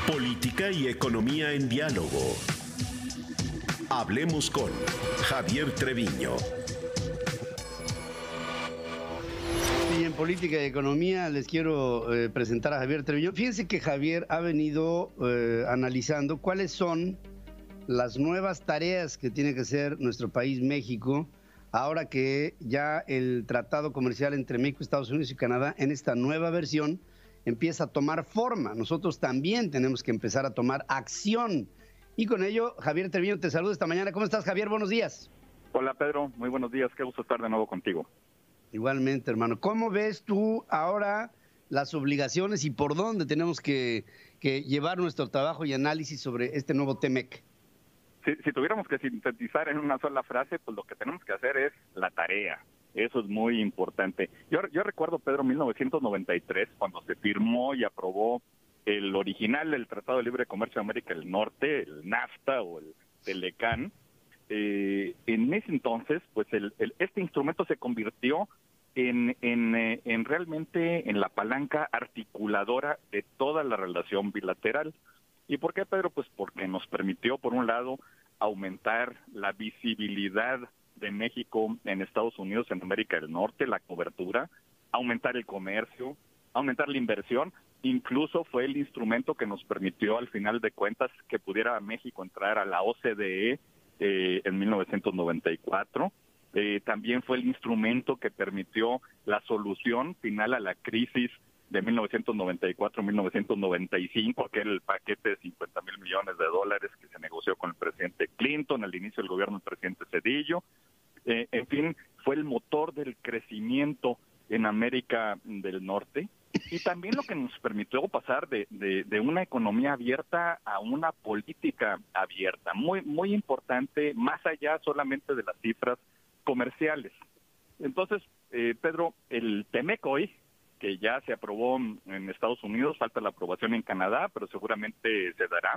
Política y economía en diálogo. Hablemos con Javier Treviño. Y en política y economía les quiero presentar a Javier Treviño. Fíjense que Javier ha venido analizando cuáles son las nuevas tareas que tiene que hacer nuestro país, México, ahora que ya el tratado comercial entre México, Estados Unidos y Canadá, en esta nueva versión, empieza a tomar forma. Nosotros también tenemos que empezar a tomar acción. Y con ello, Javier Treviño te saluda esta mañana. ¿Cómo estás, Javier? Buenos días. Hola, Pedro. Muy buenos días. Qué gusto estar de nuevo contigo. Igualmente, hermano. ¿Cómo ves tú ahora las obligaciones y por dónde tenemos que llevar nuestro trabajo y análisis sobre este nuevo TEMEC? Si tuviéramos que sintetizar en una sola frase, pues lo que tenemos que hacer es la tarea. Eso es muy importante. Yo recuerdo, Pedro, 1993, cuando se firmó y aprobó el original del Tratado de Libre Comercio de América del Norte, el NAFTA o el TELECAN. En ese entonces, pues este instrumento se convirtió en realmente en la palanca articuladora de toda la relación bilateral. ¿Y por qué, Pedro? Pues porque nos permitió, por un lado, aumentar la visibilidad de México en Estados Unidos, en América del Norte, la cobertura, aumentar el comercio, aumentar la inversión. Incluso fue el instrumento que nos permitió, al final de cuentas, que pudiera México entrar a la OCDE en 1994. También fue el instrumento que permitió la solución final a la crisis de 1994-1995, aquel paquete de $50,000 millones que se negoció con el presidente Clinton al inicio del gobierno del presidente Zedillo. En fin, fue el motor del crecimiento en América del Norte y también lo que nos permitió pasar de una economía abierta a una política abierta, muy importante, más allá solamente de las cifras comerciales. Entonces, Pedro, el TEMEC hoy, que ya se aprobó en Estados Unidos, falta la aprobación en Canadá, pero seguramente se dará,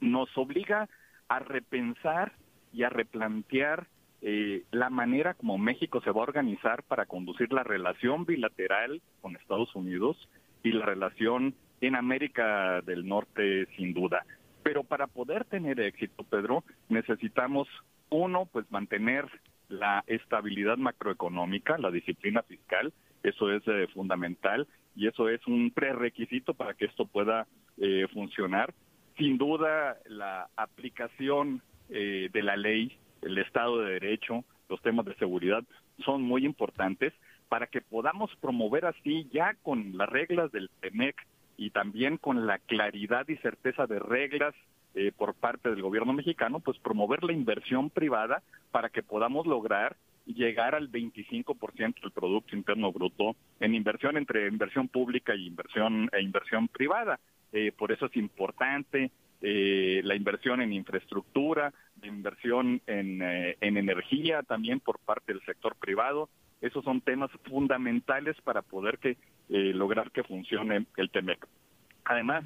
nos obliga a repensar y a replantear la manera como México se va a organizar para conducir la relación bilateral con Estados Unidos y la relación en América del Norte, sin duda. Pero para poder tener éxito, Pedro, necesitamos, uno, pues mantener la estabilidad macroeconómica, la disciplina fiscal. Eso es fundamental y eso es un prerequisito para que esto pueda funcionar. Sin duda, la aplicación de la ley, el Estado de Derecho, los temas de seguridad son muy importantes para que podamos promover así, ya con las reglas del TEMEC y también con la claridad y certeza de reglas por parte del gobierno mexicano, pues promover la inversión privada para que podamos lograr llegar al 25% del Producto Interno Bruto en inversión, entre inversión pública y inversión privada. Por eso es importante la inversión en infraestructura, la inversión en energía también por parte del sector privado. Esos son temas fundamentales para poder lograr que funcione el TEMEC. Además,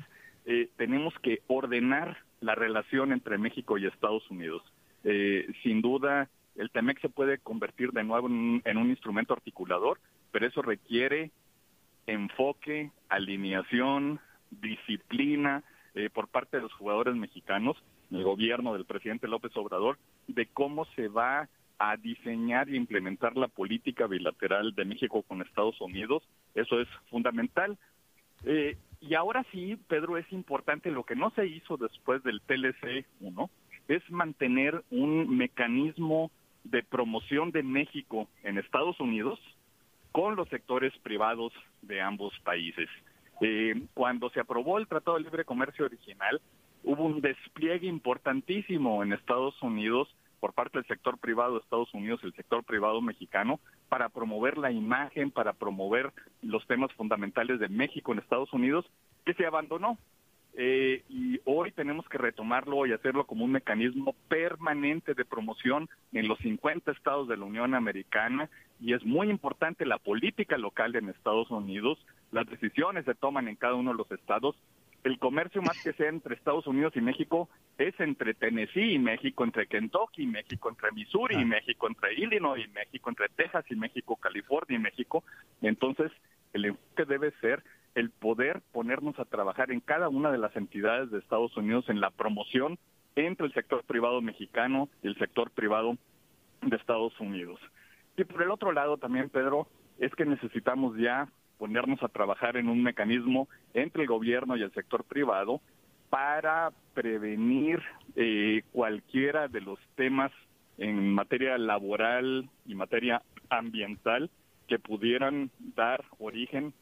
tenemos que ordenar la relación entre México y Estados Unidos. Sin duda, el TEMEC se puede convertir de nuevo en un instrumento articulador, pero eso requiere enfoque, alineación, disciplina por parte de los jugadores mexicanos, el gobierno del presidente López Obrador, de cómo se va a diseñar y implementar la política bilateral de México con Estados Unidos. Eso es fundamental. Y ahora sí, Pedro, es importante lo que no se hizo después del TLC-1, es mantener un mecanismo de promoción de México en Estados Unidos con los sectores privados de ambos países. Cuando se aprobó el Tratado de Libre Comercio original, hubo un despliegue importantísimo en Estados Unidos por parte del sector privado de Estados Unidos y el sector privado mexicano para promover la imagen, para promover los temas fundamentales de México en Estados Unidos, que se abandonó. Y hoy tenemos que retomarlo y hacerlo como un mecanismo permanente de promoción en los 50 estados de la Unión Americana, y es muy importante la política local en Estados Unidos, las decisiones se toman en cada uno de los estados. El comercio, más que sea entre Estados Unidos y México, es entre Tennessee y México, entre Kentucky y México, entre Missouri y México, entre Illinois y México, entre Texas y México, California y México. Entonces, el enfoque debe ser el poder ponernos a trabajar en cada una de las entidades de Estados Unidos en la promoción entre el sector privado mexicano y el sector privado de Estados Unidos. Y por el otro lado también, Pedro, es que necesitamos ya ponernos a trabajar en un mecanismo entre el gobierno y el sector privado para prevenir cualquiera de los temas en materia laboral y materia ambiental que pudieran dar origen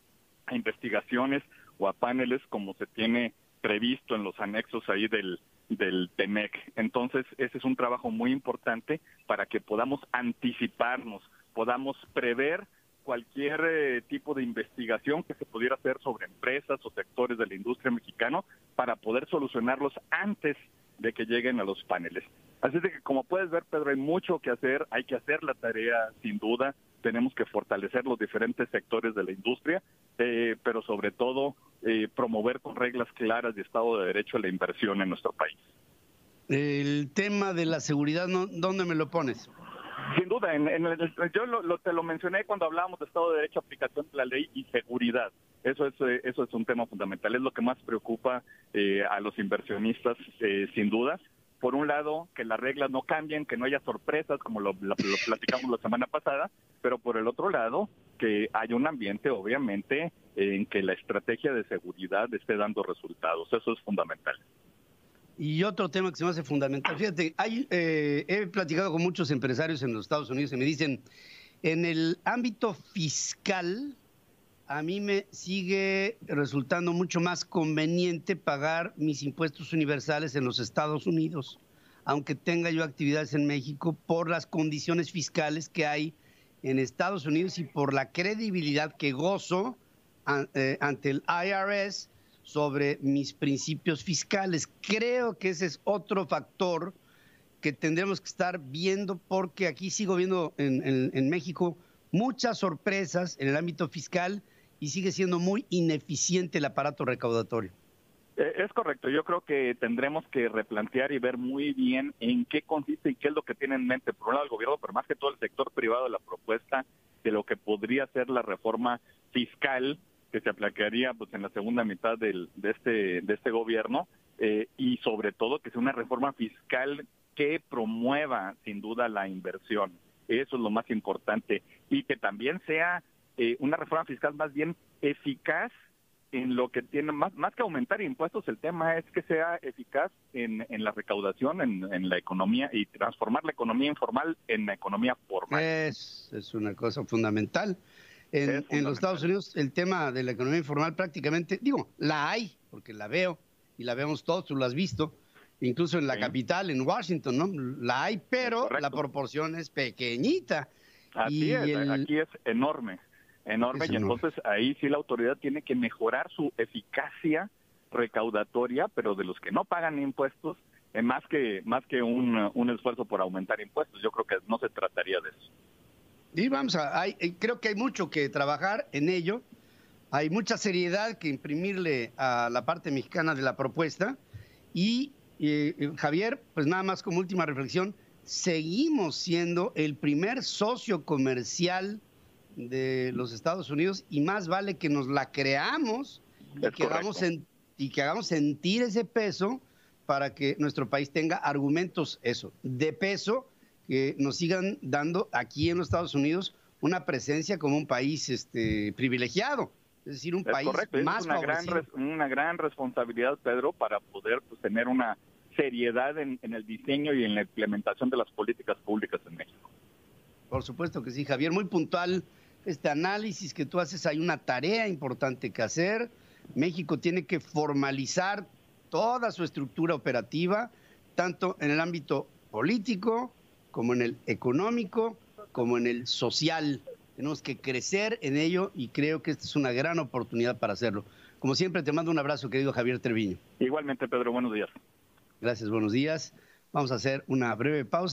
a investigaciones o a paneles como se tiene previsto en los anexos ahí del TEMEC. Entonces, ese es un trabajo muy importante para que podamos anticiparnos, podamos prever cualquier tipo de investigación que se pudiera hacer sobre empresas o sectores de la industria mexicana para poder solucionarlos antes de que lleguen a los paneles. Así de que, como puedes ver, Pedro, hay mucho que hacer, hay que hacer la tarea sin duda, tenemos que fortalecer los diferentes sectores de la industria, pero sobre todo promover con reglas claras de Estado de Derecho la inversión en nuestro país. El tema de la seguridad, ¿dónde me lo pones? Sin duda, yo te lo mencioné cuando hablábamos de Estado de Derecho, aplicación de la ley y seguridad. Eso es un tema fundamental, es lo que más preocupa a los inversionistas, sin duda. Por un lado, que las reglas no cambien, que no haya sorpresas, como lo platicamos la semana pasada, pero por el otro lado, que haya un ambiente, obviamente, en que la estrategia de seguridad esté dando resultados. Eso es fundamental. Y otro tema que se me hace fundamental, fíjate, he platicado con muchos empresarios en los Estados Unidos y me dicen, en el ámbito fiscal, a mí me sigue resultando mucho más conveniente pagar mis impuestos universales en los Estados Unidos, aunque tenga yo actividades en México, por las condiciones fiscales que hay en Estados Unidos y por la credibilidad que gozo ante el IRS sobre mis principios fiscales. Creo que ese es otro factor que tendremos que estar viendo, porque aquí sigo viendo en México muchas sorpresas en el ámbito fiscal y sigue siendo muy ineficiente el aparato recaudatorio. Es correcto, yo creo que tendremos que replantear y ver muy bien en qué consiste y qué es lo que tiene en mente, por un lado el gobierno, pero más que todo el sector privado, de la propuesta de lo que podría ser la reforma fiscal que se aplicaría pues en la segunda mitad de este gobierno, y sobre todo que sea una reforma fiscal que promueva sin duda la inversión. Eso es lo más importante, y que también sea una reforma fiscal más bien eficaz en lo que tiene, más que aumentar impuestos, el tema es que sea eficaz en la recaudación, en la economía, y transformar la economía informal en la economía formal. Es una cosa fundamental. En los Estados Unidos el tema de la economía informal prácticamente, la hay, porque la veo y la vemos todos, tú lo has visto, incluso en la capital, en Washington, ¿no? La hay, pero la proporción es pequeñita. Así es, aquí es enorme, y entonces ahí sí la autoridad tiene que mejorar su eficacia recaudatoria, pero de los que no pagan impuestos, más que un esfuerzo por aumentar impuestos. Yo creo que no se trataría de eso. Y creo que hay mucho que trabajar en ello, hay mucha seriedad que imprimirle a la parte mexicana de la propuesta y Javier, pues nada más como última reflexión, seguimos siendo el primer socio comercial de los Estados Unidos y más vale que nos la creamos y que hagamos sentir ese peso para que nuestro país tenga argumentos de peso que nos sigan dando aquí en los Estados Unidos una presencia como un país privilegiado, es decir, un país más favorecido. Es una gran responsabilidad, Pedro, para poder tener una seriedad en el diseño y en la implementación de las políticas públicas en México. Por supuesto que sí, Javier, muy puntual este análisis que tú haces. Hay una tarea importante que hacer. México tiene que formalizar toda su estructura operativa, tanto en el ámbito político, como en el económico, como en el social. Tenemos que crecer en ello y creo que esta es una gran oportunidad para hacerlo. Como siempre, te mando un abrazo, querido Javier Treviño. Igualmente, Pedro, buenos días. Gracias, buenos días. Vamos a hacer una breve pausa.